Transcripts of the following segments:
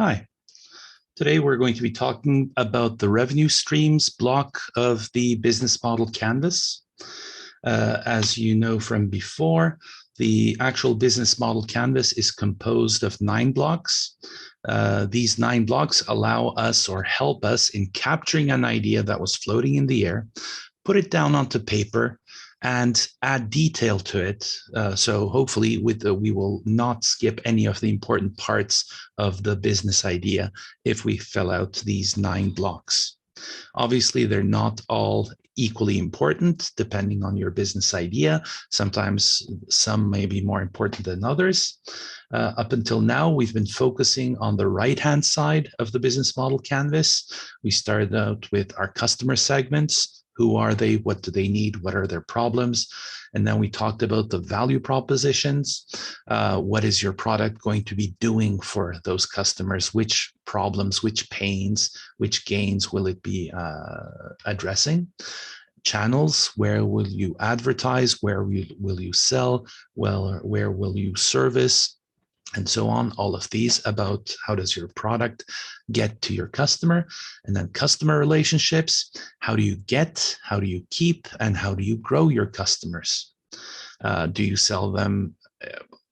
Hi, today we're going to be talking about the revenue streams block of the business model canvas. As you know from before, the actual business model canvas is composed of 9 blocks. These 9 blocks allow us or help us in capturing an idea that was floating in the air, put it down onto paper, and add detail to it. So hopefully we will not skip any of the important parts of the business idea if we fill out these 9 blocks. Obviously, they're not all equally important depending on your business idea. Sometimes some may be more important than others. Up until now, we've been focusing on the right-hand side of the business model canvas. We started out with our customer segments. Who are they? What do they need? What are their problems? And then we talked about the value propositions. What is your product going to be doing for those customers? Which problems, which pains, which gains will it be addressing? Channels, where will you advertise? Where will you sell? Well, where will you service? And so on, all of these about how does your product get to your customer, and then customer relationships, how do you get, how do you keep, and how do you grow your customers? Do you sell them,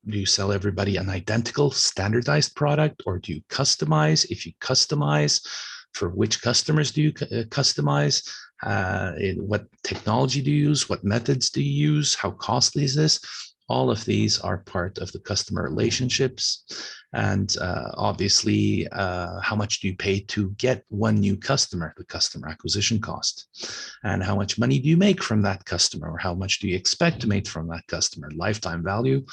do you sell everybody an identical standardized product, or do you customize? If you customize, for which customers do you customize? What technology do you use? What methods do you use? How costly is this? All of these are part of the customer relationships. And obviously, how much do you pay to get one new customer, the customer acquisition cost? And how much money do you make from that customer? Or how much do you expect to make from that customer? Lifetime value.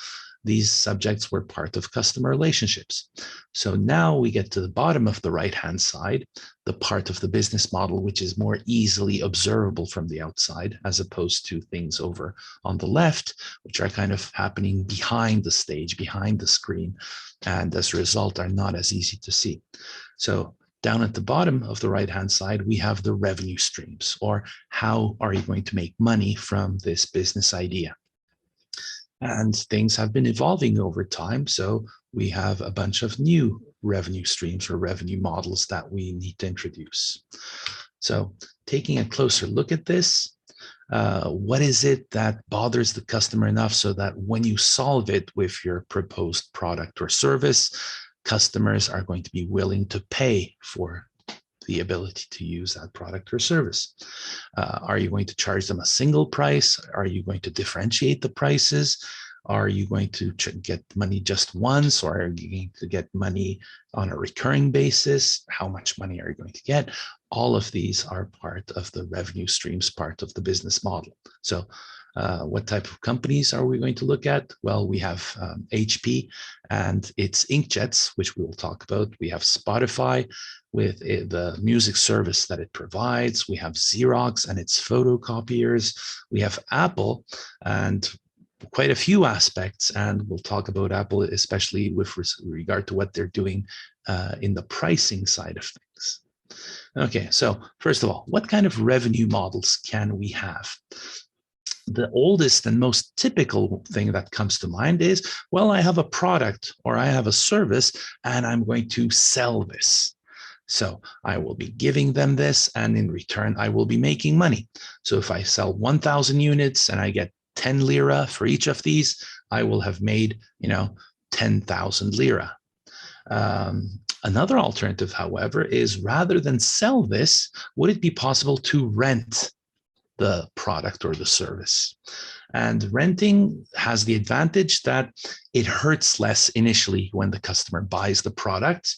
These subjects were part of customer relationships. So now we get to the bottom of the right-hand side, the part of the business model which is more easily observable from the outside, as opposed to things over on the left, which are kind of happening behind the stage, behind the screen, and as a result are not as easy to see. So down at the bottom of the right-hand side, we have the revenue streams, or how are you going to make money from this business idea? And things have been evolving over time. So we have a bunch of new revenue streams or revenue models that we need to introduce. So taking a closer look at this, what is it that bothers the customer enough so that when you solve it with your proposed product or service, customers are going to be willing to pay for the ability to use that product or service? Are you going to charge them a single price? Are you going to differentiate the prices? Are you going to get money just once, or are you going to get money on a recurring basis? How much money are you going to get? All of these are part of the revenue streams, part of the business model. So what type of companies are we going to look at? Well, we have HP and its inkjets, which we will talk about. We have Spotify with the music service that it provides. We have Xerox and its photocopiers. We have Apple and quite a few aspects, and we'll talk about Apple, especially with regard to what they're doing in the pricing side of things. Okay, so first of all, what kind of revenue models can we have? The oldest and most typical thing that comes to mind is, well, I have a product or I have a service and I'm going to sell this. So I will be giving them this, and in return, I will be making money. So if I sell 1,000 units and I get 10 lira for each of these, I will have made, 10,000 lira. Another alternative, however, is rather than sell this, would it be possible to rent the product or the service? And renting has the advantage that it hurts less initially when the customer buys the product,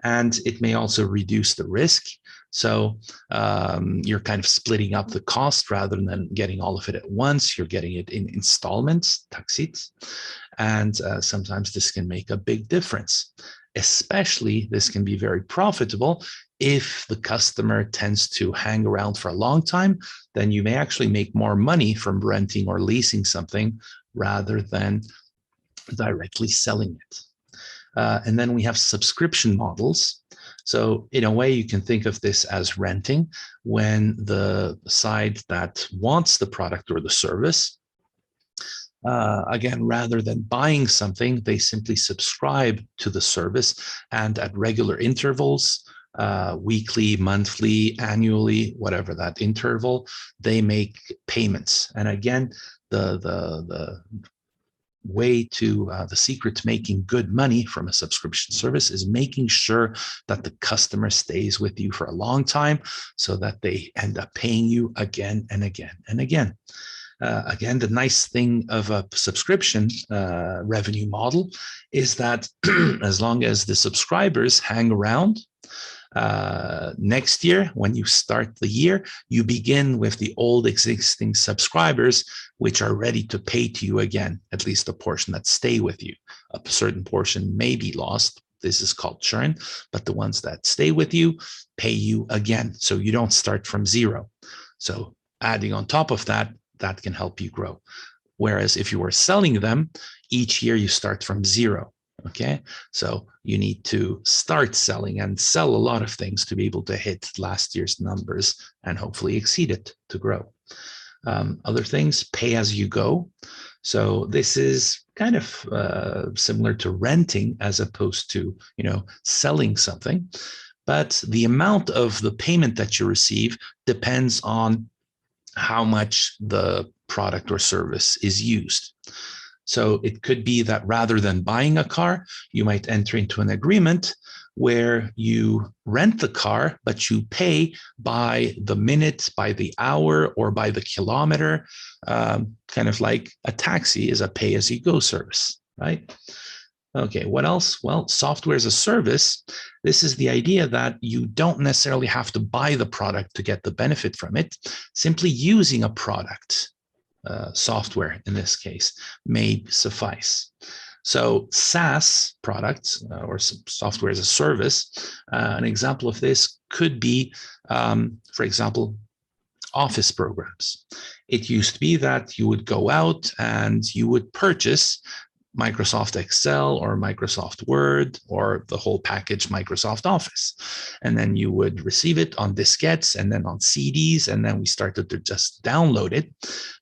and it may also reduce the risk. So you're kind of splitting up the cost rather than getting all of it at once. You're getting it in installments, taksit, and sometimes this can make a big difference. Especially, this can be very profitable if the customer tends to hang around for a long time. Then you may actually make more money from renting or leasing something rather than directly selling it. And then we have subscription models. So in a way, you can think of this as renting, when the side that wants the product or the service Again, rather than buying something, they simply subscribe to the service, and at regular intervals, weekly, monthly, annually, whatever that interval, they make payments. And again, the way to the secret to making good money from a subscription service is making sure that the customer stays with you for a long time, so that they end up paying you again and again and again. Again, the nice thing of a subscription revenue model is that as long as the subscribers hang around, next year, when you start the year, you begin with the old existing subscribers, which are ready to pay to you again, at least a portion that stay with you. A certain portion may be lost. This is called churn, but the ones that stay with you pay you again. So you don't start from zero. So adding on top of that, that can help you grow. Whereas if you were selling them, each year you start from zero. Okay, so you need to start selling and sell a lot of things to be able to hit last year's numbers and hopefully exceed it to grow. Other things, pay as you go. So this is kind of similar to renting as opposed to, selling something. But the amount of the payment that you receive depends on how much the product or service is used. So it could be that rather than buying a car, you might enter into an agreement where you rent the car, but you pay by the minute, by the hour, or by the kilometer, kind of like a taxi is a pay-as-you-go service, right? Okay, what else? Well, software as a service. This is the idea that you don't necessarily have to buy the product to get the benefit from it. Simply using a product, software in this case, may suffice. So SaaS products or software as a service, an example of this could be, for example, office programs. It used to be that you would go out and you would purchase Microsoft Excel or Microsoft Word or the whole package Microsoft Office. And then you would receive it on diskettes and then on CDs, and then we started to just download it.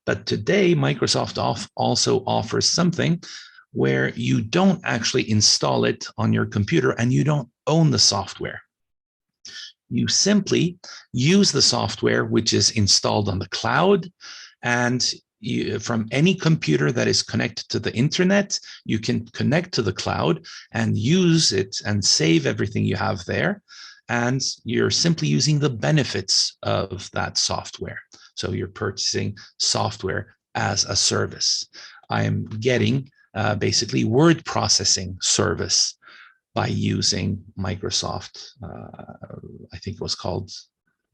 But today, Microsoft also offers something where you don't actually install it on your computer and you don't own the software. You simply use the software, which is installed on the cloud, and from any computer that is connected to the internet, you can connect to the cloud and use it and save everything you have there. And you're simply using the benefits of that software. So you're purchasing software as a service. I'm getting basically word processing service by using Microsoft, I think it was called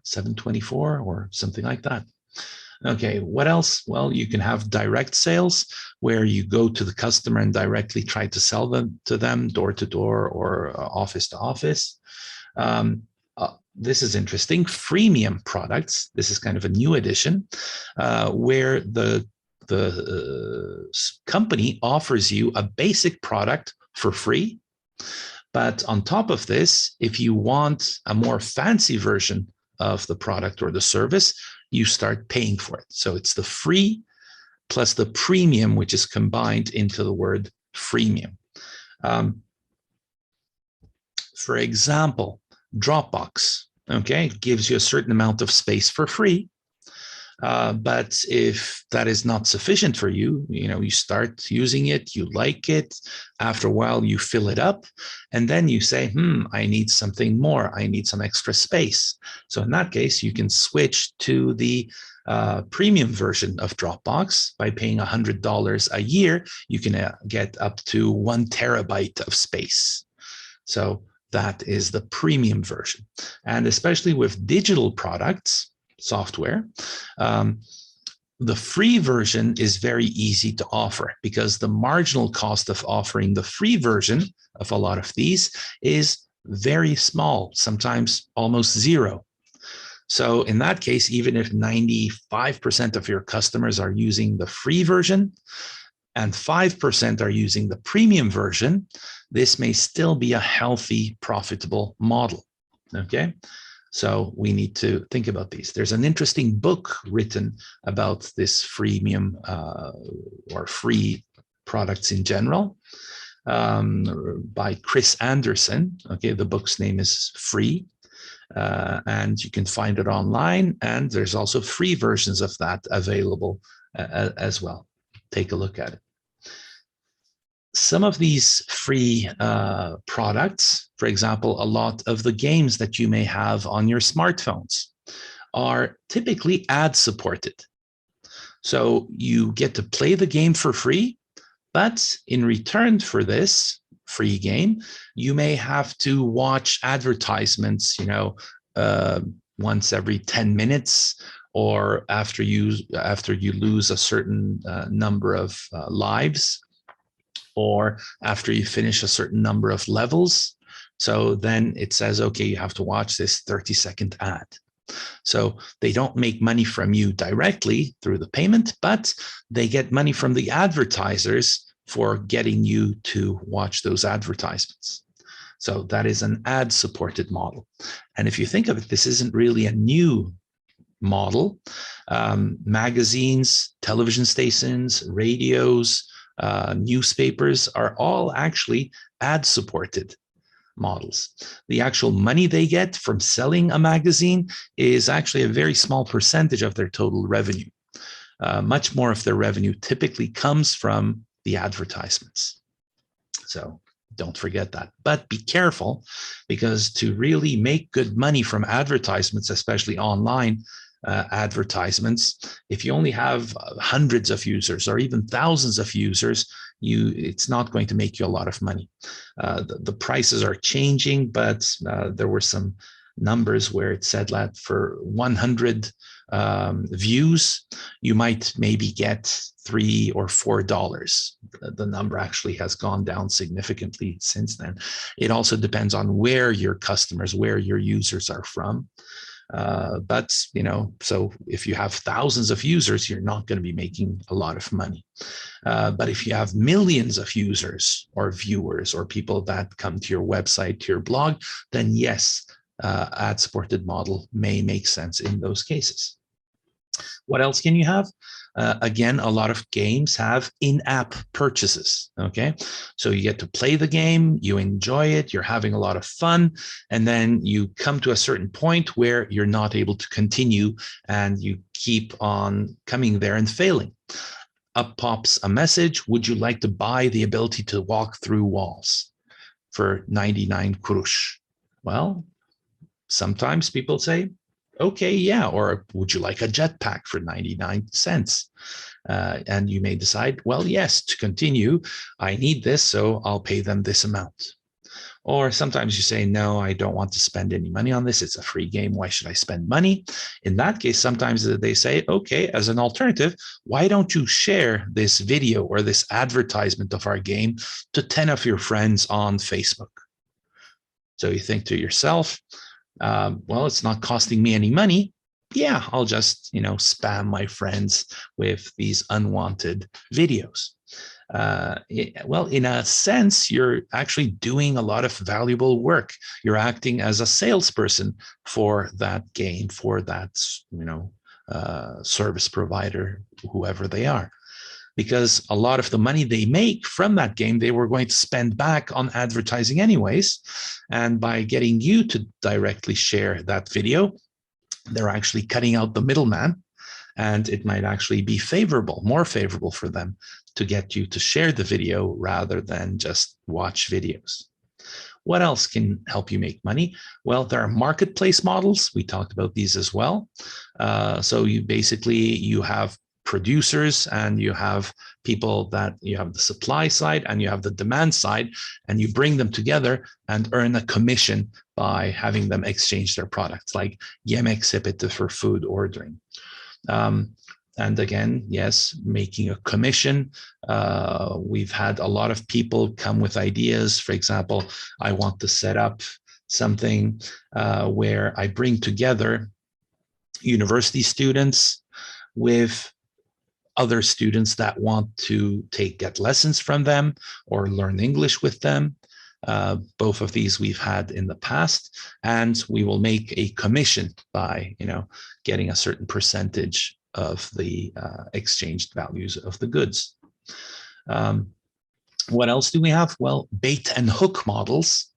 724 or something like that. Okay, what else? Well, you can have direct sales where you go to the customer and directly try to sell them to them door to door or office to office. This is interesting. Freemium products. This is kind of a new addition where the company offers you a basic product for free. But on top of this, if you want a more fancy version of the product or the service, you start paying for it. So it's the free plus the premium, which is combined into the word freemium. For example, Dropbox, okay, gives you a certain amount of space for free. But if that is not sufficient for you, you start using it, you like it. After a while, you fill it up, and then you say, I need something more. I need some extra space. So in that case, you can switch to the premium version of Dropbox. By paying $100 a year, you can get up to 1 terabyte of space. So that is the premium version. And especially with digital products, software, the free version is very easy to offer because the marginal cost of offering the free version of a lot of these is very small, sometimes almost zero. So in that case, even if 95% of your customers are using the free version and 5% are using the premium version, this may still be a healthy, profitable model. Okay. So we need to think about these. There's an interesting book written about this freemium or free products in general by Chris Anderson. Okay, the book's name is Free. And you can find it online, and there's also free versions of that available as well. Take a look at it. Some of these free products, for example, a lot of the games that you may have on your smartphones are typically ad-supported. So you get to play the game for free, but in return for this free game, you may have to watch advertisements, once every 10 minutes, or after you lose a certain number of lives, or after you finish a certain number of levels. So then it says, okay, you have to watch this 30-second ad. So they don't make money from you directly through the payment, but they get money from the advertisers for getting you to watch those advertisements. So that is an ad-supported model. And if you think of it, this isn't really a new model. Magazines, television stations, radios, newspapers are all actually ad-supported models. The actual money they get from selling a magazine is actually a very small percentage of their total revenue. Much more of their revenue typically comes from the advertisements. So don't forget that. But be careful, because to really make good money from advertisements, especially online advertisements, if you only have hundreds of users or even thousands of users, it's not going to make you a lot of money. The prices are changing, but there were some numbers where it said that for 100 views, you might maybe get $3 or $4. The number actually has gone down significantly since then. It also depends on where your customers, where your users are from. But, so if you have thousands of users, you're not going to be making a lot of money. But if you have millions of users or viewers or people that come to your website, to your blog, then yes, ad-supported model may make sense in those cases. What else can you have? Again, a lot of games have in-app purchases, okay? So you get to play the game, you enjoy it, you're having a lot of fun, and then you come to a certain point where you're not able to continue, and you keep on coming there and failing. Up pops a message: would you like to buy the ability to walk through walls for 99 kurush? Well, sometimes people say, okay, yeah, or would you like a jetpack for 99 cents? And you may decide, well, yes, to continue, I need this, so I'll pay them this amount. Or sometimes you say, no, I don't want to spend any money on this. It's a free game. Why should I spend money? In that case, sometimes they say, okay, as an alternative, why don't you share this video or this advertisement of our game to 10 of your friends on Facebook? So you think to yourself, well, it's not costing me any money. Yeah, I'll just, spam my friends with these unwanted videos. Well, in a sense, you're actually doing a lot of valuable work. You're acting as a salesperson for that game, for that, service provider, whoever they are. Because a lot of the money they make from that game, they were going to spend back on advertising anyways. And by getting you to directly share that video, they're actually cutting out the middleman. And it might actually be more favorable for them to get you to share the video rather than just watch videos. What else can help you make money? Well, there are marketplace models. We talked about these as well. So you have producers, and you have people that you have the supply side and you have the demand side, and you bring them together and earn a commission by having them exchange their products, like yemek for food ordering. And again, yes, making a commission. We've had a lot of people come with ideas. For example, I want to set up something where I bring together university students with other students that want to get lessons from them or learn English with them. Both of these we've had in the past, and we will make a commission by, getting a certain percentage of the exchanged values of the goods. What else do we have? Well, bait and hook models.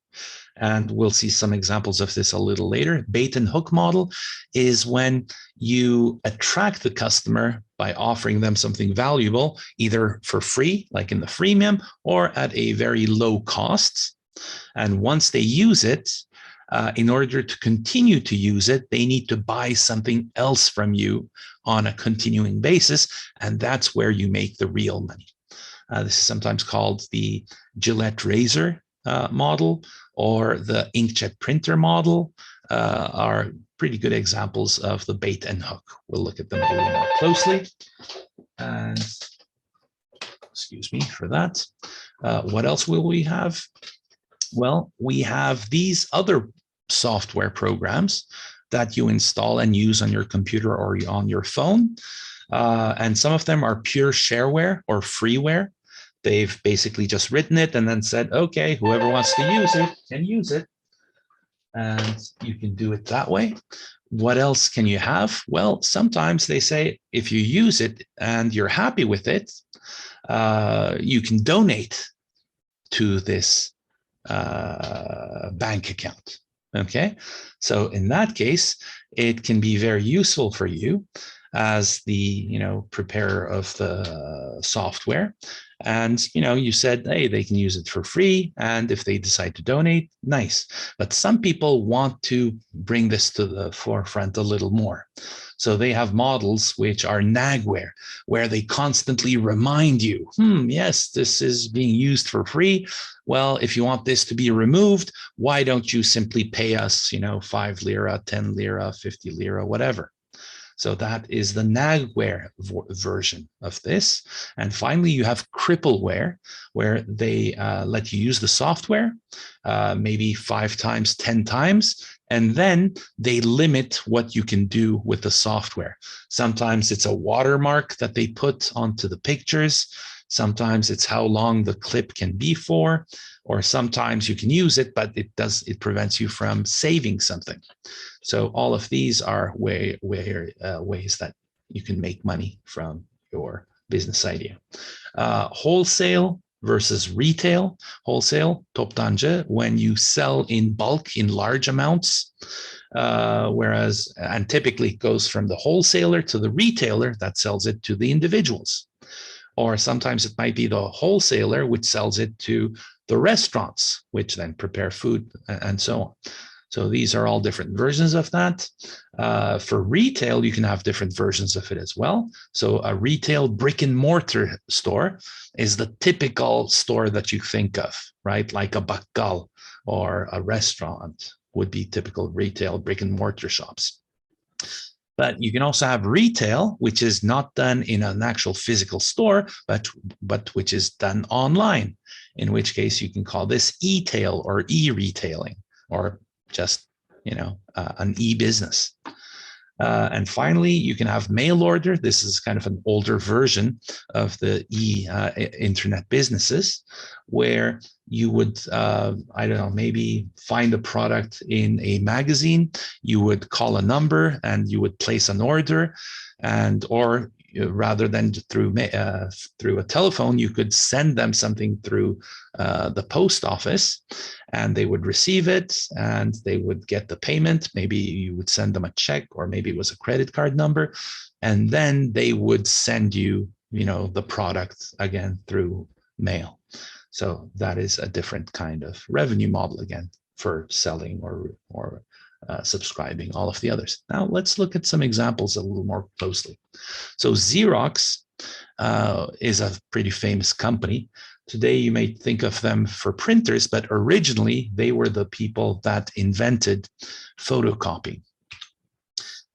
And we'll see some examples of this a little later. Bait and hook model is when you attract the customer by offering them something valuable, either for free, like in the freemium, or at a very low cost. And once they use it, in order to continue to use it, they need to buy something else from you on a continuing basis. And that's where you make the real money. This is sometimes called the Gillette razor model, or the inkjet printer model, are pretty good examples of the bait and hook. We'll look at them a little more closely. And excuse me for that. What else will we have? Well, we have these other software programs that you install and use on your computer or on your phone. And some of them are pure shareware or freeware. They've basically just written it and then said, okay, whoever wants to use it can use it. And you can do it that way. What else can you have? Well, sometimes they say, if you use it and you're happy with it, you can donate to this bank account. Okay, so in that case, it can be very useful for you as the preparer of the software. And you said, hey, they can use it for free, and if they decide to donate, nice. But some people want to bring this to the forefront a little more. So they have models which are nagware, where they constantly remind you, yes, this is being used for free. Well, if you want this to be removed, why don't you simply pay us 5 lira, 10 lira, 50 lira, whatever. So that is the nagware version of this. And finally, you have crippleware, where they let you use the software, maybe 5 times, 10 times, and then they limit what you can do with the software. Sometimes it's a watermark that they put onto the pictures. Sometimes it's how long the clip can be for, or sometimes you can use it, but it prevents you from saving something. So all of these are ways that you can make money from your business idea. Wholesale versus retail. Wholesale, toptancı, when you sell in bulk in large amounts, and typically it goes from the wholesaler to the retailer that sells it to the individuals. Or sometimes it might be the wholesaler which sells it to the restaurants, which then prepare food and so on. So these are all different versions of that. For retail, you can have different versions of it as well. So a retail brick and mortar store is the typical store that you think of, right? Like a bakkal or a restaurant would be typical retail brick and mortar shops. But you can also have retail, which is not done in an actual physical store, but which is done online, in which case you can call this e-tail or e-retailing, or just, an e-business. And finally, you can have mail order. This is kind of an older version of the internet businesses, where you would, maybe find a product in a magazine. You would call a number and you would place an order, or rather than through a telephone, you could send them something through the post office, and they would receive it and they would get the payment. Maybe you would send them a check, or maybe it was a credit card number, and then they would send you, the product again through mail. So that is a different kind of revenue model again for selling or subscribing, all of the others. Now let's look at some examples a little more closely. So Xerox is a pretty famous company. Today you may think of them for printers, but originally they were the people that invented photocopying.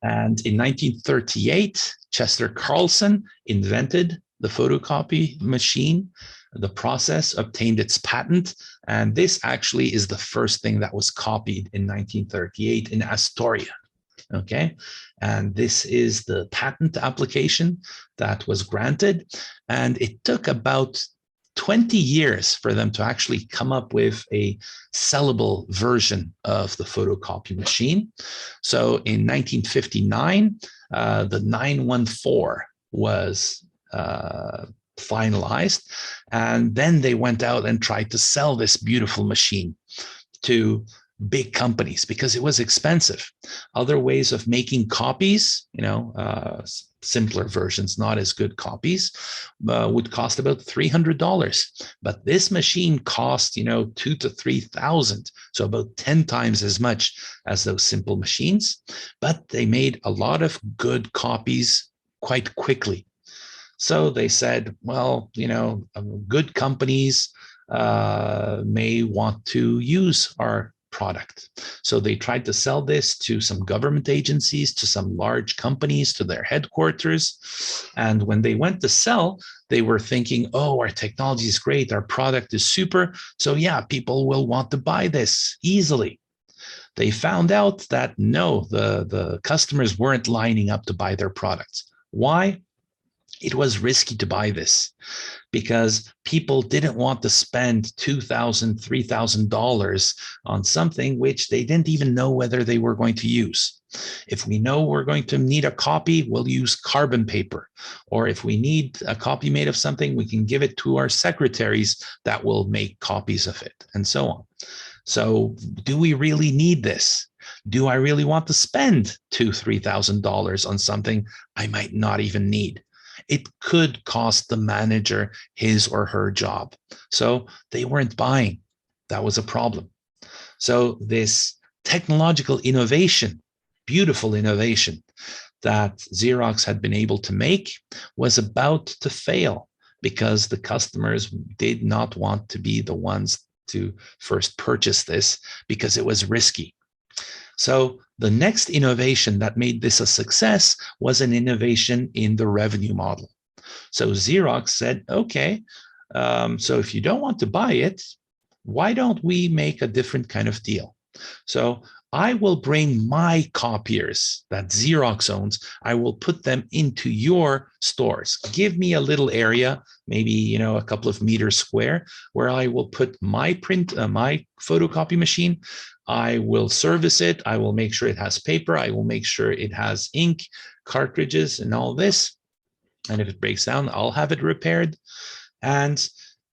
And in 1938, Chester Carlson invented the photocopy machine. The process obtained its patent, and this actually is the first thing that was copied in 1938 in Astoria. Okay, and this is the patent application that was granted, and it took about 20 years for them to actually come up with a sellable version of the photocopy machine. So in 1959, the 914 was finalized, and then they went out and tried to sell this beautiful machine to big companies because it was expensive. Other ways of making copies, simpler versions, not as good copies, would cost about $300. But this machine cost, $2,000 to $3,000, so about 10 times as much as those simple machines. But they made a lot of good copies quite quickly. So they said, well, good companies may want to use our product. So they tried to sell this to some government agencies, to some large companies, to their headquarters. And when they went to sell, they were thinking, oh, our technology is great, our product is super. So yeah, people will want to buy this easily. They found out that no, the customers weren't lining up to buy their products. Why? It was risky to buy this because people didn't want to spend $2,000, $3,000 on something which they didn't even know whether they were going to use. If we know we're going to need a copy, we'll use carbon paper. Or if we need a copy made of something, we can give it to our secretaries that will make copies of it, and so on. So do we really need this? Do I really want to spend $2,000, $3,000 on something I might not even need? It could cost the manager his or her job. So they weren't buying. That was a problem. So this technological innovation, beautiful innovation that Xerox had been able to make was about to fail because the customers did not want to be the ones to first purchase this because it was risky. So the next innovation that made this a success was an innovation in the revenue model. So Xerox said, okay, so if you don't want to buy it, why don't we make a different kind of deal? So I will bring my copiers that Xerox owns. I will put them into your stores. Give me a little area, maybe a couple of meters square, where I will put my my photocopy machine. I will service it. I will make sure it has paper. I will make sure it has ink, cartridges, and all this. And if it breaks down, I'll have it repaired. And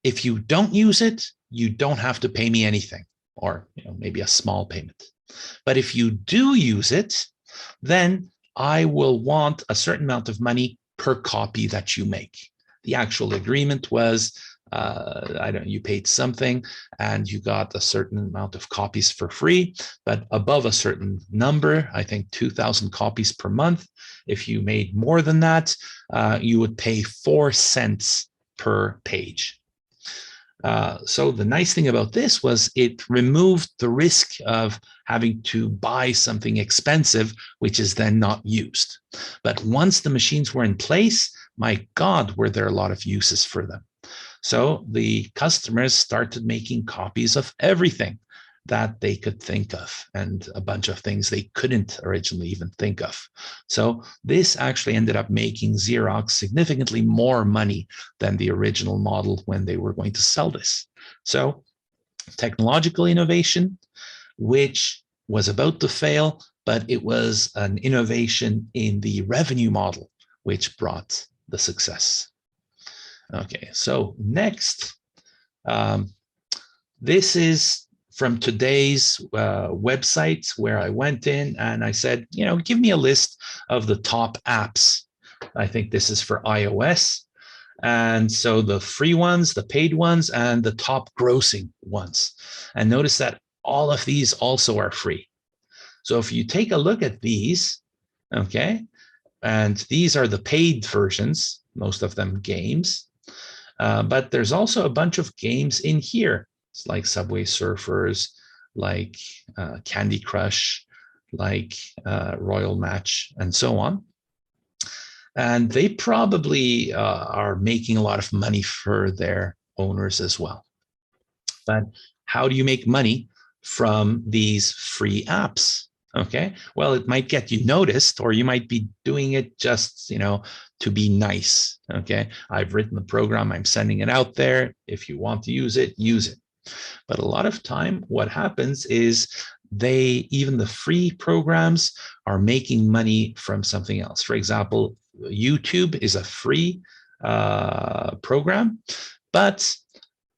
if you don't use it, you don't have to pay me anything, or maybe a small payment. But if you do use it, then I will want a certain amount of money per copy that you make. The actual agreement was, you paid something and you got a certain amount of copies for free, but above a certain number, I think 2,000 copies per month. If you made more than that, you would pay 4 cents per page. So the nice thing about this was it removed the risk of having to buy something expensive, which is then not used. But once the machines were in place, my God, were there a lot of uses for them. So the customers started making copies of everything that they could think of, and a bunch of things they couldn't originally even think of. So this actually ended up making Xerox significantly more money than the original model when they were going to sell this. So technological innovation, which was about to fail, but it was an innovation in the revenue model, which brought the success. Okay, so next, this is from today's website where I went in and I said, give me a list of the top apps. I think this is for iOS. And so the free ones, the paid ones, and the top grossing ones. And notice that all of these also are free. So if you take a look at these, okay, and these are the paid versions, most of them games. But there's also a bunch of games in here. It's like Subway Surfers, like Candy Crush, like Royal Match, and so on. And they probably are making a lot of money for their owners as well. But how do you make money from these free apps? Okay, well, it might get you noticed, or you might be doing it just, to be nice. Okay, I've written the program, I'm sending it out there. If you want to use it, use it. But a lot of time, what happens is even the free programs are making money from something else. For example, YouTube is a free program, but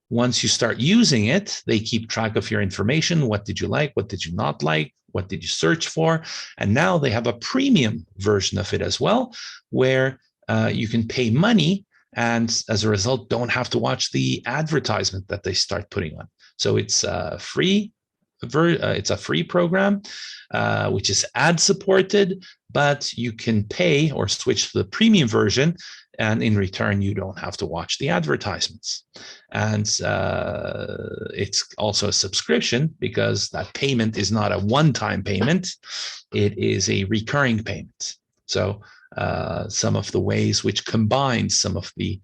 once you start using it, they keep track of your information. What did you like? What did you not like? What did you search for? And now they have a premium version of it as well, where you can pay money and as a result, don't have to watch the advertisement that they start putting on. So it's free. It's a free program, which is ad supported, but you can pay or switch to the premium version, and in return, you don't have to watch the advertisements. And it's also a subscription because that payment is not a one-time payment; it is a recurring payment. So some of the ways which combines some of the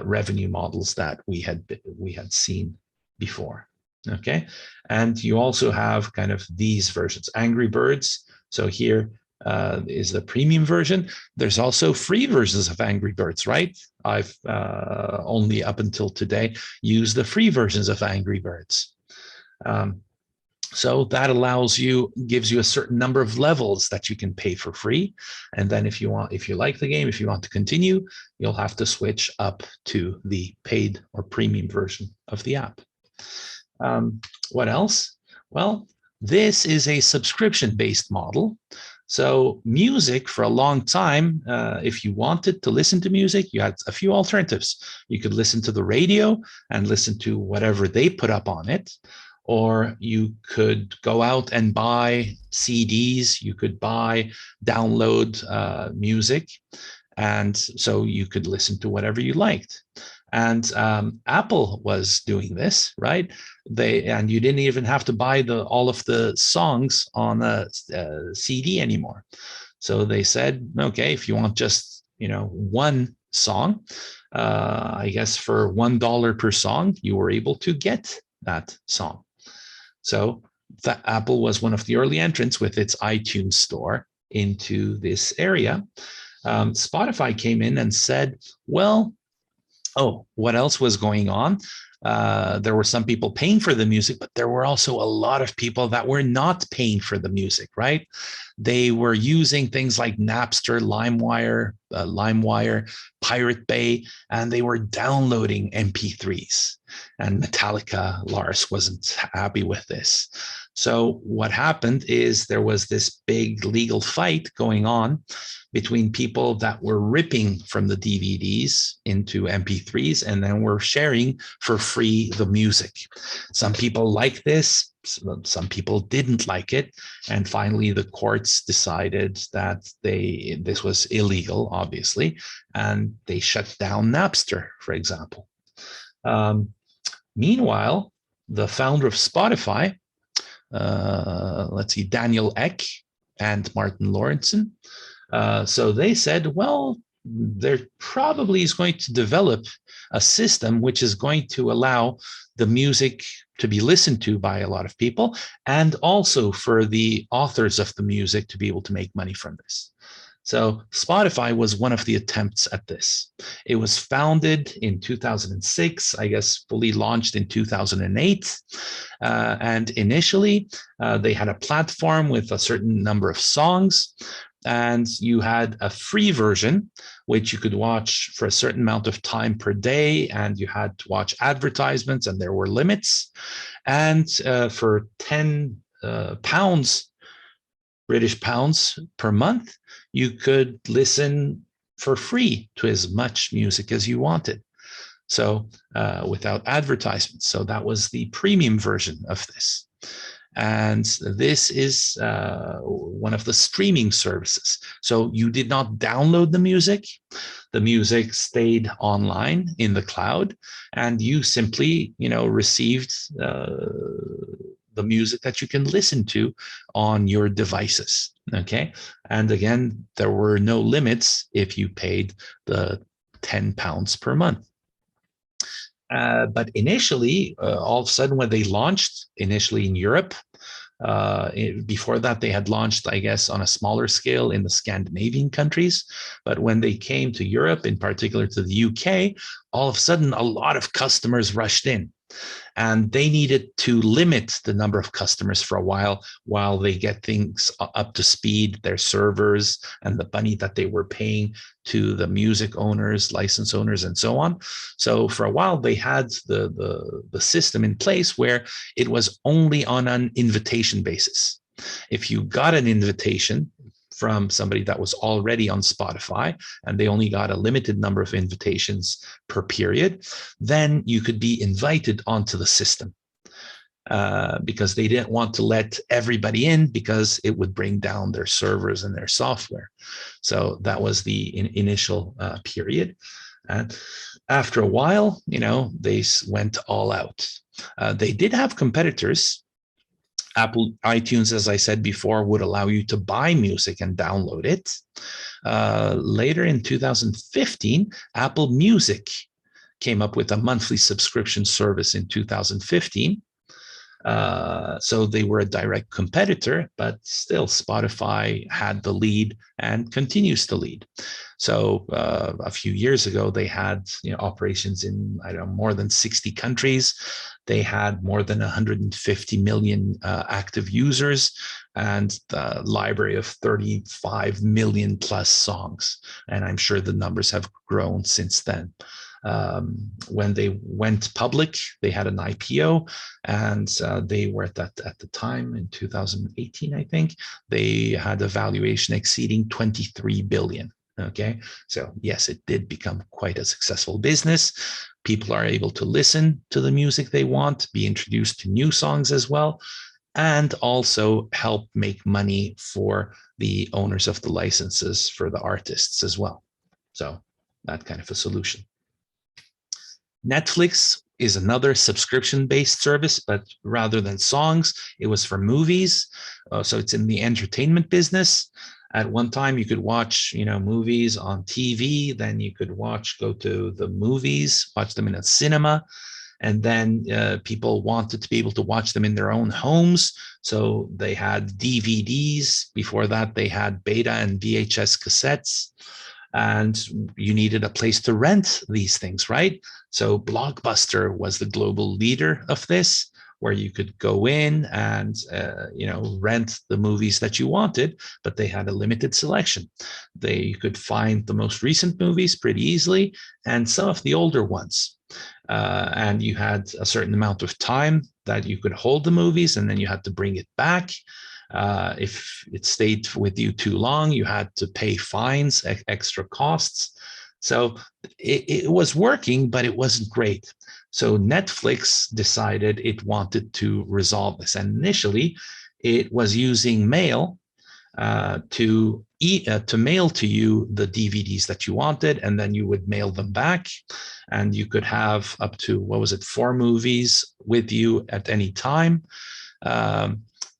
revenue models that we had seen before. Okay, and you also have kind of these versions, Angry Birds. So here is the premium version. There's also free versions of Angry Birds, right? I've only up until today used the free versions of Angry Birds. So that gives you a certain number of levels that you can pay for free. And then if you like the game, if you want to continue, you'll have to switch up to the paid or premium version of the app. What else? Well, this is a subscription-based model. So music, for a long time, if you wanted to listen to music, you had a few alternatives. You could listen to the radio and listen to whatever they put up on it, or you could go out and buy CDs. You could download music, and so you could listen to whatever you liked. And Apple was doing this, right? And you didn't even have to buy all of the songs on a CD anymore. So they said, okay, if you want just one song, I guess for $1 per song, you were able to get that song. So Apple was one of the early entrants with its iTunes store into this area. Spotify came in and said, well, what else was going on? There were some people paying for the music, but there were also a lot of people that were not paying for the music, right? They were using things like Napster, LimeWire, Pirate Bay, and they were downloading MP3s. And Metallica, Lars, wasn't happy with this. So what happened is there was this big legal fight going on between people that were ripping from the DVDs into MP3s and then were sharing for free the music. Some people like this, some people didn't like it, and finally the courts decided that this was illegal, obviously, and they shut down Napster, for example. Meanwhile, the founder of Spotify, Daniel Ek and Martin Lawrenson, so they said, well, there probably is going to develop a system which is going to allow the music to be listened to by a lot of people, and also for the authors of the music to be able to make money from this. So Spotify was one of the attempts at this. It was founded in 2006, I guess fully launched in 2008. And initially, they had a platform with a certain number of songs. And you had a free version, which you could watch for a certain amount of time per day, and you had to watch advertisements, and there were limits. And for 10 British pounds per month, you could listen for free to as much music as you wanted. So without advertisements. So that was the premium version of this. And this is one of the streaming services. So you did not download the music. The music stayed online in the cloud, and you simply, received the music that you can listen to on your devices. Okay. And again, there were no limits if you paid the £10 per month. But initially, all of a sudden, when they launched initially in Europe, Before that, they had launched, I guess, on a smaller scale in the Scandinavian countries. But when they came to Europe, in particular to the UK, all of a sudden, a lot of customers rushed in. And they needed to limit the number of customers for a while they get things up to speed, their servers and the money that they were paying to the music owners, license owners, and so on. So for a while, they had the system in place where it was only on an invitation basis. If you got an invitation from somebody that was already on Spotify and they only got a limited number of invitations per period, then you could be invited onto the system because they didn't want to let everybody in because it would bring down their servers and their software. So that was the initial period. And after a while, they went all out. They did have competitors. Apple iTunes, as I said before, would allow you to buy music and download it. Later in 2015, Apple Music came up with a monthly subscription service in 2015. So they were a direct competitor, but still Spotify had the lead and continues to lead. So a few years ago, they had operations in, more than 60 countries. They had more than 150 million active users and a library of 35 million plus songs. And I'm sure the numbers have grown since then. When they went public, they had an IPO, and they were at the time in 2018, I think, they had a valuation exceeding 23 billion. Okay, so yes, it did become quite a successful business. People are able to listen to the music they want, be introduced to new songs as well, and also help make money for the owners of the licenses for the artists as well. So that kind of a solution. Netflix is another subscription-based service, but rather than songs, it was for movies. So it's in the entertainment business. At one time, you could watch, movies on TV. Then you could go to the movies, watch them in a cinema. And then people wanted to be able to watch them in their own homes. So they had DVDs. Before that, they had beta and VHS cassettes. And you needed a place to rent these things, right? So Blockbuster was the global leader of this, where you could go in and rent the movies that you wanted, but they had a limited selection. You could find the most recent movies pretty easily and some of the older ones. And you had a certain amount of time that you could hold the movies, and then you had to bring it back. If it stayed with you too long, you had to pay fines, extra costs. So it was working, but it wasn't great. So Netflix decided it wanted to resolve this. And initially, it was using mail to mail to you the DVDs that you wanted, and then you would mail them back. And you could have up to, 4 movies with you at any time.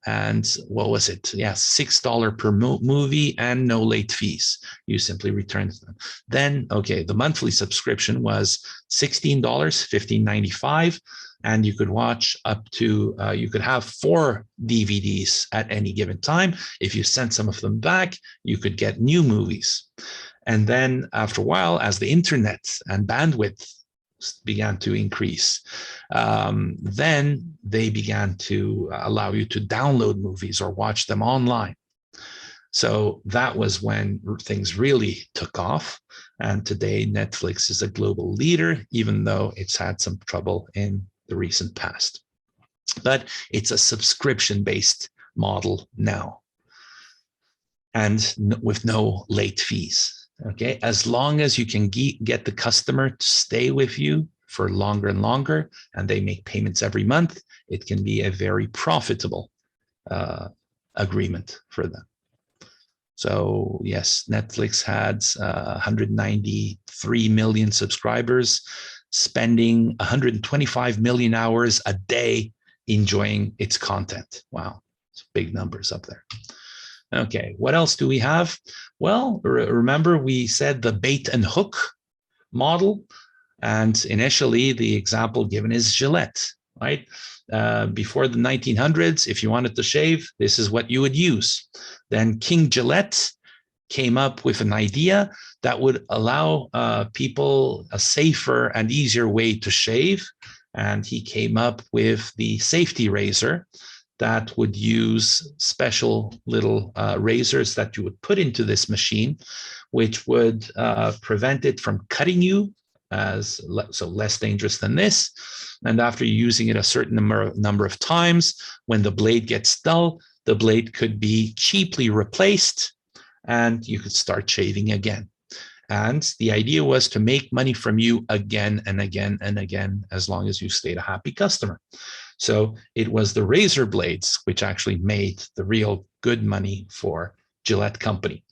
And what was it? Yeah, $6 per movie and no late fees. You simply return them. Then, okay, the monthly subscription was $16, $15.95, and you could watch up to, you could have 4 DVDs at any given time. If you sent some of them back, you could get new movies. And then after a while, as the internet and bandwidth began to increase, then they began to allow you to download movies or watch them online. So that was when things really took off. And today, Netflix is a global leader, even though it's had some trouble in the recent past. But it's a subscription-based model now, and with no late fees. Okay, as long as you can get the customer to stay with you for longer and longer, and they make payments every month, it can be a very profitable agreement for them. So yes, Netflix had 193 million subscribers, spending 125 million hours a day enjoying its content. Wow, it's big numbers up there. Okay, what else do we have? Well, remember we said the bait and hook model, and initially the example given is Gillette. right? Before the 1900s, if you wanted to shave, this is what you would use. Then King Gillette came up with an idea that would allow people a safer and easier way to shave. And he came up with the safety razor that would use special little razors that you would put into this machine, which would prevent it from cutting you, so less dangerous than this. And after using it a certain number of times, when the blade gets dull, the blade could be cheaply replaced and you could start shaving again. And the idea was to make money from you again and again and again, as long as you stayed a happy customer. So it was the razor blades which actually made the real good money for Gillette Company.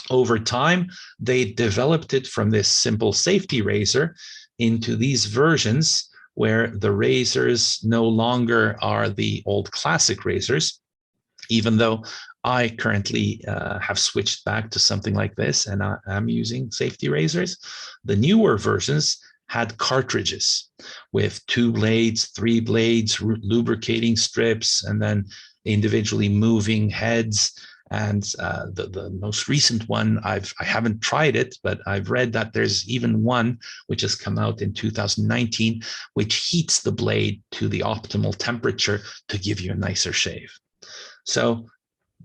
Over time, they developed it from this simple safety razor into these versions where the razors no longer are the old classic razors, even though I currently have switched back to something like this and I'm using safety razors. The newer versions had cartridges with 2 blades, 3 blades, lubricating strips, and then individually moving heads. And the most recent one, I haven't tried it, but I've read that there's even one which has come out in 2019, which heats the blade to the optimal temperature to give you a nicer shave. So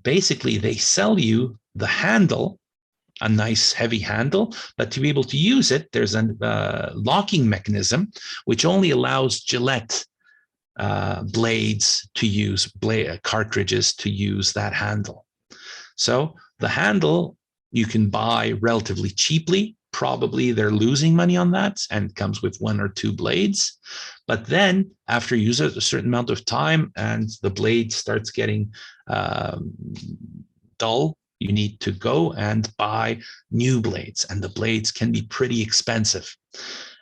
basically, they sell you the handle, a nice heavy handle, but to be able to use it, there's a locking mechanism which only allows Gillette blades to use, cartridges to use that handle. So the handle you can buy relatively cheaply. Probably they're losing money on that and comes with 1 or 2 blades. But then after you use it a certain amount of time and the blade starts getting dull, you need to go and buy new blades, and the blades can be pretty expensive.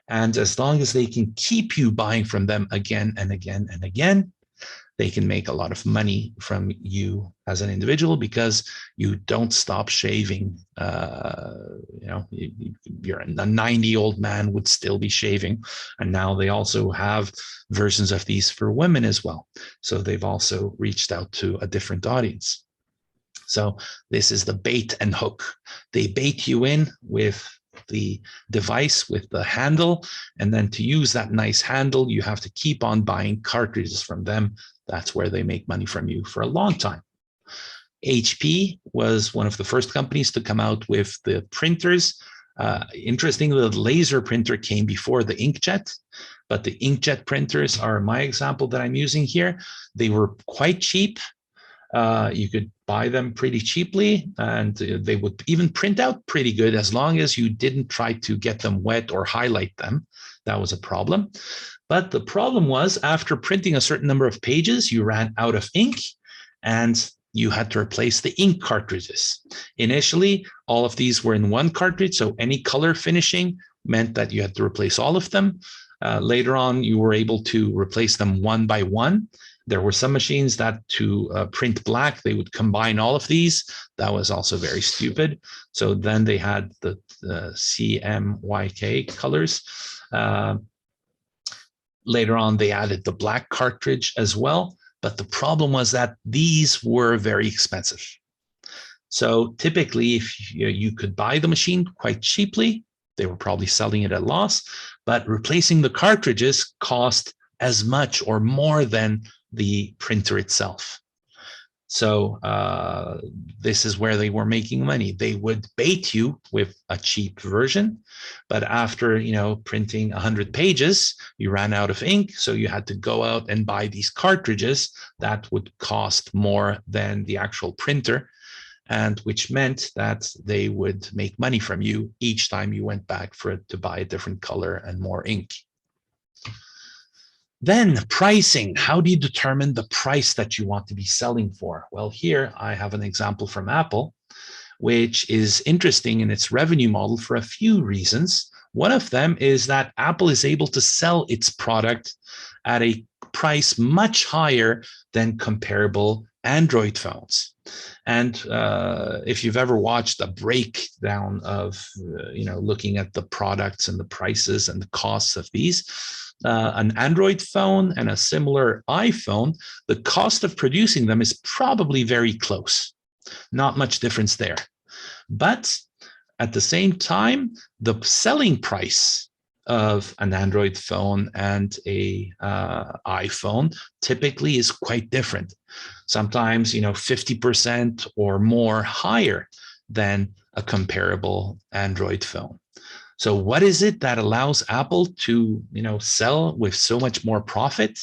And as long as they can keep you buying from them again and again and again, they can make a lot of money from you as an individual because you don't stop shaving. You're a 90-year-old man would still be shaving. And now they also have versions of these for women as well. So they've also reached out to a different audience. So this is the bait and hook. They bait you in with the device with the handle, and then to use that nice handle, you have to keep on buying cartridges from them. That's where they make money from you for a long time. HP was one of the first companies to come out with the printers. Interestingly, the laser printer came before the inkjet, but the inkjet printers are my example that I'm using here. They were quite cheap. You could buy them pretty cheaply, and they would even print out pretty good as long as you didn't try to get them wet or highlight them. That was a problem. But the problem was, after printing a certain number of pages, you ran out of ink and you had to replace the ink cartridges. Initially, all of these were in one cartridge, so any color finishing meant that you had to replace all of them. Later on, you were able to replace them one by one. There were some machines that to print black, they would combine all of these. That was also very stupid. So then they had the CMYK colors. Later on, they added the black cartridge as well. But the problem was that these were very expensive. So typically, if you could buy the machine quite cheaply, they were probably selling it at loss, but replacing the cartridges cost as much or more than the printer itself. So this is where they were making money. They would bait you with a cheap version, but after printing 100 pages, you ran out of ink, so you had to go out and buy these cartridges that would cost more than the actual printer, and which meant that they would make money from you each time you went back for it to buy a different color and more ink. Then pricing. How do you determine the price that you want to be selling for? Well, here I have an example from Apple, which is interesting in its revenue model for a few reasons. One of them is that Apple is able to sell its product at a price much higher than comparable Android phones. And if you've ever watched a breakdown of, looking at the products and the prices and the costs of these, an Android phone and a similar iPhone, the cost of producing them is probably very close. Not much difference there. But at the same time, the selling price of an Android phone and a iPhone typically is quite different. Sometimes, 50% or more higher than a comparable Android phone. So what is it that allows Apple to, sell with so much more profit?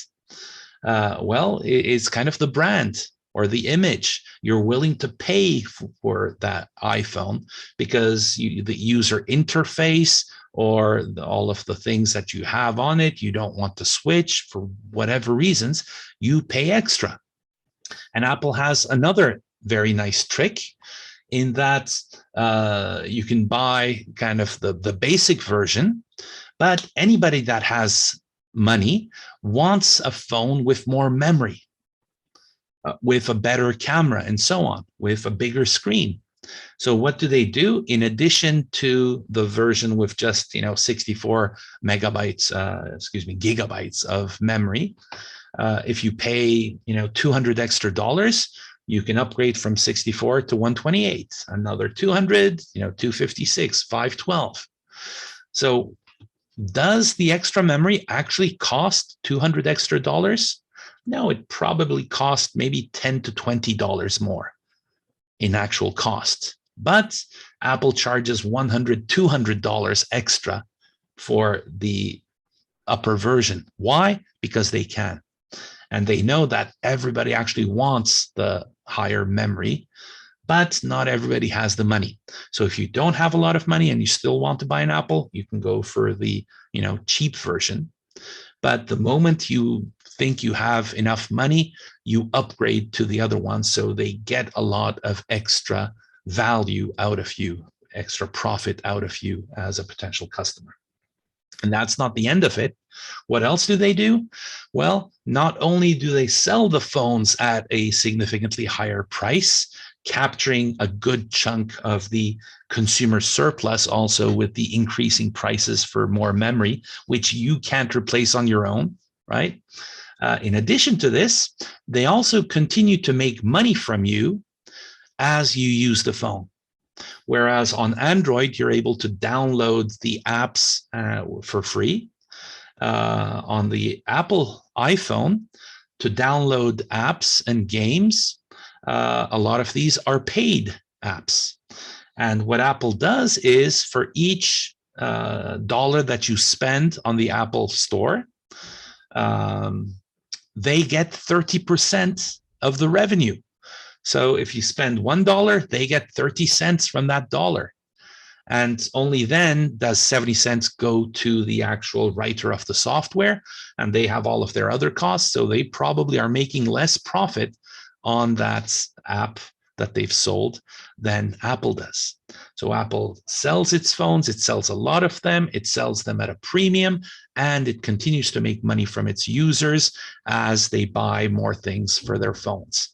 Well, it's kind of the brand or the image. You're willing to pay for that iPhone because the user interface or all of the things that you have on it, you don't want to switch for whatever reasons, you pay extra. And Apple has another very nice trick in that you can buy kind of the basic version, but anybody that has money wants a phone with more memory, with a better camera and so on, with a bigger screen. So what do? In addition to the version with just 64 gigabytes of memory, if you pay $200 extra, you can upgrade from 64 to 128, another 200, 256, 512. So does the extra memory actually cost $200 extra? No, it probably costs maybe $10 to $20 more in actual cost. But Apple charges $100, $200 extra for the upper version. Why? Because they can. And they know that everybody actually wants the higher memory, but not everybody has the money. So if you don't have a lot of money and you still want to buy an Apple, you can go for the, cheap version. But the moment you think you have enough money, you upgrade to the other one. So they get a lot of extra value out of you, extra profit out of you as a potential customer. And that's not the end of it. What else do they do? Well, not only do they sell the phones at a significantly higher price, capturing a good chunk of the consumer surplus also with the increasing prices for more memory, which you can't replace on your own, right? In addition to this, they also continue to make money from you as you use the phone. Whereas on Android, you're able to download the apps for free. On the Apple iPhone, to download apps and games, a lot of these are paid apps. And what Apple does is for each dollar that you spend on the Apple Store, they get 30% of the revenue. So if you spend $1, they get 30 cents from that dollar. And only then does 70 cents go to the actual writer of the software, and they have all of their other costs. So they probably are making less profit on that app that they've sold than Apple does. So Apple sells its phones, it sells a lot of them, it sells them at a premium, and it continues to make money from its users as they buy more things for their phones.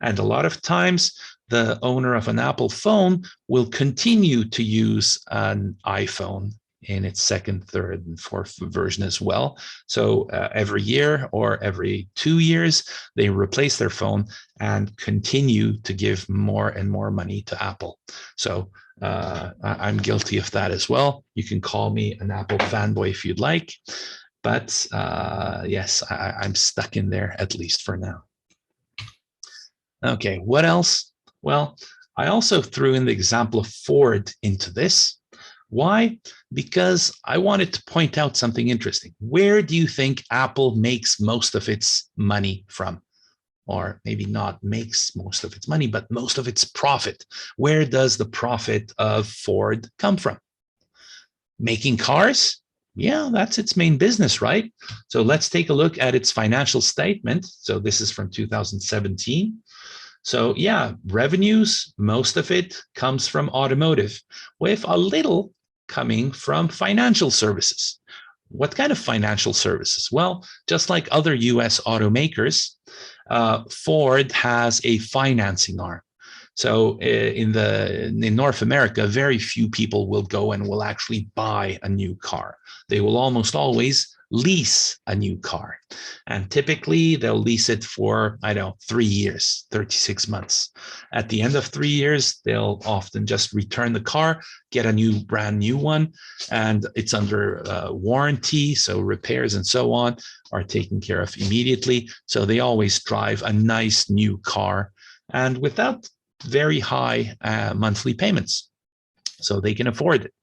And a lot of times, the owner of an Apple phone will continue to use an iPhone in its second, third, and fourth version as well. So every year or every 2 years, they replace their phone and continue to give more and more money to Apple. So I'm guilty of that as well. You can call me an Apple fanboy if you'd like. But yes, I'm stuck in there, at least for now. Okay, what else? Well, I also threw in the example of Ford into this. Why? Because I wanted to point out something interesting. Where do you think Apple makes most of its money from? Or maybe not makes most of its money, but most of its profit. Where does the profit of Ford come from? Making cars? Yeah, that's its main business, right? So let's take a look at its financial statement. So this is from 2017. So yeah, revenues, most of it comes from automotive, with a little coming from financial services. What kind of financial services? Well, just like other US automakers, Ford has a financing arm. So in North America, very few people will go and will actually buy a new car. They will almost always lease a new car. And typically they'll lease it for, 3 years, 36 months. At the end of 3 years, they'll often just return the car, get a brand new one, and it's under warranty. So repairs and so on are taken care of immediately. So they always drive a nice new car and without very high monthly payments. So they can afford it.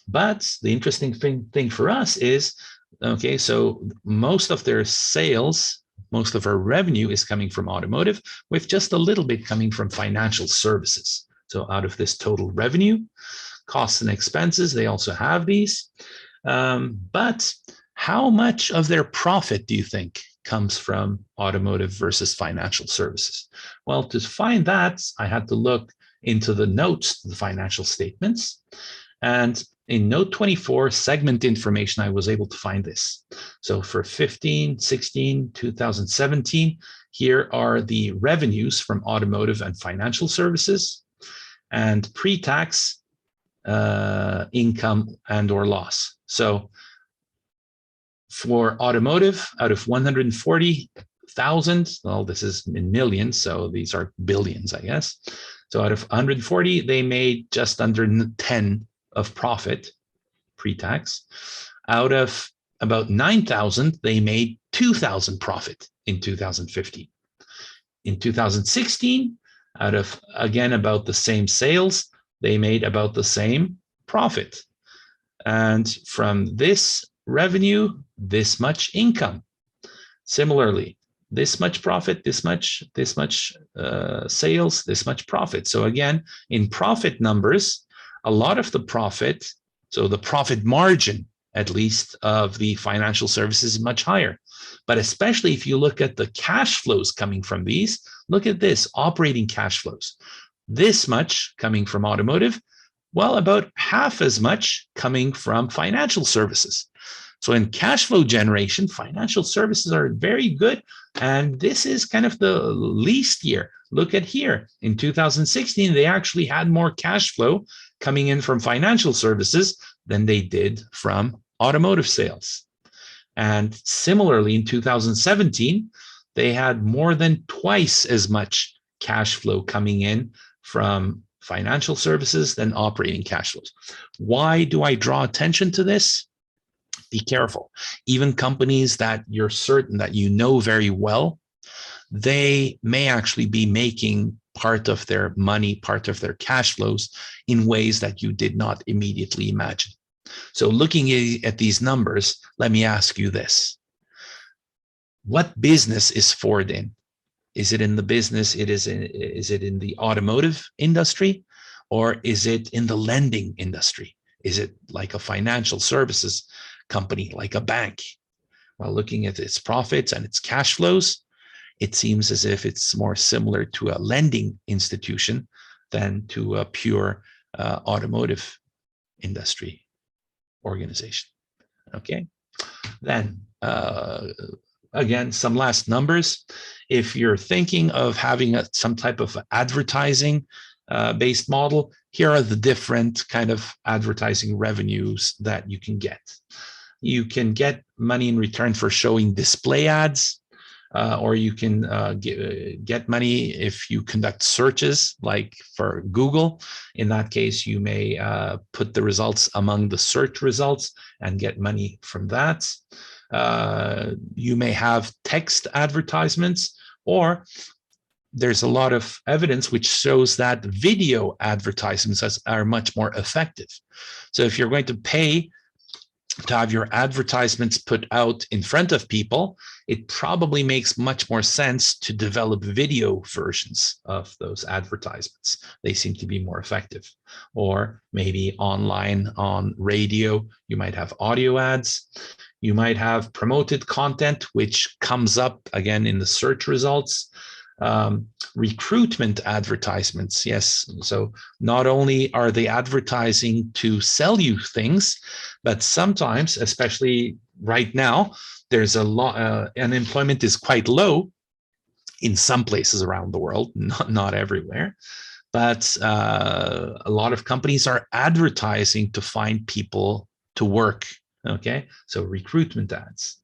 But the interesting thing for us is, okay, so most of their sales, most of our revenue is coming from automotive, with just a little bit coming from financial services. So out of this total revenue, costs and expenses, they also have these. But how much of their profit do you think comes from automotive versus financial services? Well, to find that, I had to look into the notes to the financial statements. And in note 24, segment information, I was able to find this. So for 15, 16, 2017, here are the revenues from automotive and financial services and pre-tax income and or loss. So for automotive, out of 140,000, well, this is in millions, so these are billions, I guess. So out of 140, they made just under 10 of profit pre-tax. Out of about 9,000, they made 2,000 profit in 2015. In 2016, out of, again, about the same sales, they made about the same profit. And from this revenue, this much income. Similarly, this much profit, this much sales, this much profit. So again, in profit numbers, a lot of the profit, so the profit margin, at least, of the financial services is much higher. But especially if you look at the cash flows coming from these, look at this, operating cash flows. This much coming from automotive, well, about half as much coming from financial services. So in cash flow generation, financial services are very good. And this is kind of the least year. Look at here. In 2016, they actually had more cash flow coming in from financial services than they did from automotive sales. And similarly, in 2017, they had more than twice as much cash flow coming in from financial services than operating cash flows. Why do I draw attention to this? Be careful. Even companies that you're certain that you know very well, they may actually be making part of their money, part of their cash flows in ways that you did not immediately imagine. So looking at these numbers, let me ask you this. What business is Ford in? Is it in the business? Is it in the automotive industry, or is it in the lending industry? Is it like a financial services company, like a bank? Well, looking at its profits and its cash flows, it seems as if it's more similar to a lending institution than to a pure automotive industry organization. Okay, then again, some last numbers. If you're thinking of having some type of advertising based model, here are the different kind of advertising revenues that you can get. You can get money in return for showing display ads, or you can get money if you conduct searches, like for Google. In that case, you may put the results among the search results and get money from that. You may have text advertisements, or there's a lot of evidence which shows that video advertisements are much more effective. So if you're going to pay to have your advertisements put out in front of people, it probably makes much more sense to develop video versions of those advertisements. They seem to be more effective. Or maybe online on radio, you might have audio ads. You might have promoted content, which comes up again in the search results. Recruitment advertisements. Yes. So not only are they advertising to sell you things, but sometimes, especially right now, there's a lot, unemployment is quite low in some places around the world, not everywhere. But a lot of companies are advertising to find people to work. Okay. So recruitment ads.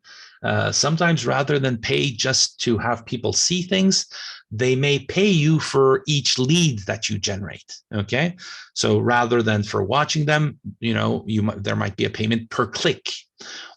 Sometimes rather than pay just to have people see things, they may pay you for each lead that you generate. Okay. So rather than for watching them, there might be a payment per click,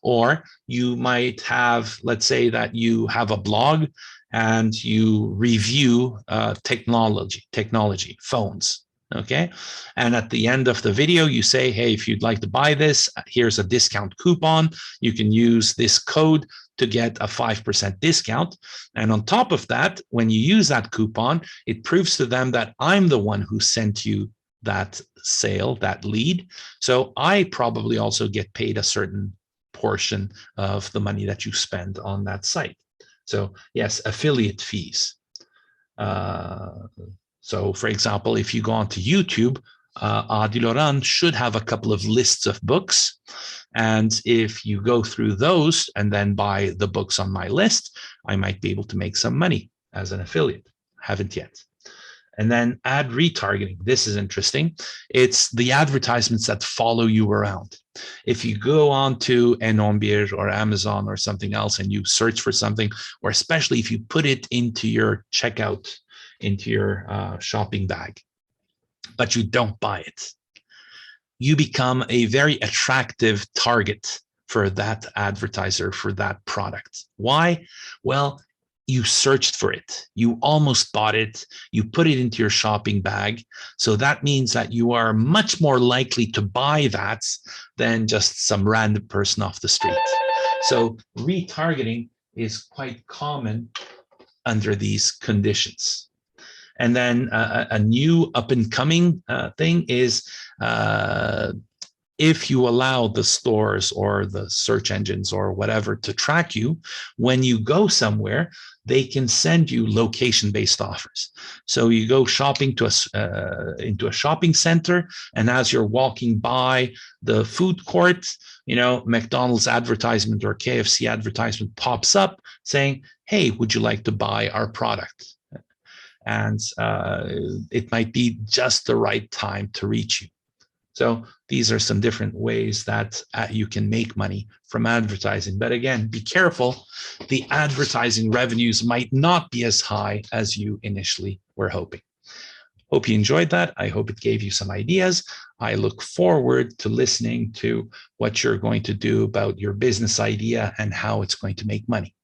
or you might have, let's say that you have a blog and you review technology, phones. Okay. And at the end of the video, you say, hey, if you'd like to buy this, here's a discount coupon. You can use this code to get a 5% discount. And on top of that, when you use that coupon, it proves to them that I'm the one who sent you that sale, that lead. So I probably also get paid a certain portion of the money that you spend on that site. So yes, affiliate fees. So for example, if you go onto YouTube, Adil Oran should have a couple of lists of books. And if you go through those and then buy the books on my list, I might be able to make some money as an affiliate. Haven't yet. And then ad retargeting. This is interesting. It's the advertisements that follow you around. If you go on to Enombier or Amazon or something else and you search for something, or especially if you put it into your checkout, into your shopping bag, but you don't buy it, you become a very attractive target for that advertiser, for that product. Why? Well, you searched for it, you almost bought it, you put it into your shopping bag. So that means that you are much more likely to buy that than just some random person off the street. So retargeting is quite common under these conditions. And then a new up and coming thing is if you allow the stores or the search engines or whatever to track you, when you go somewhere, they can send you location-based offers. So you go shopping into a shopping center, and as you're walking by the food court, McDonald's advertisement or KFC advertisement pops up saying, hey, would you like to buy our product? And it might be just the right time to reach you. So these are some different ways that you can make money from advertising. But again, be careful. The advertising revenues might not be as high as you initially were hoping. Hope you enjoyed that. I hope it gave you some ideas. I look forward to listening to what you're going to do about your business idea and how it's going to make money.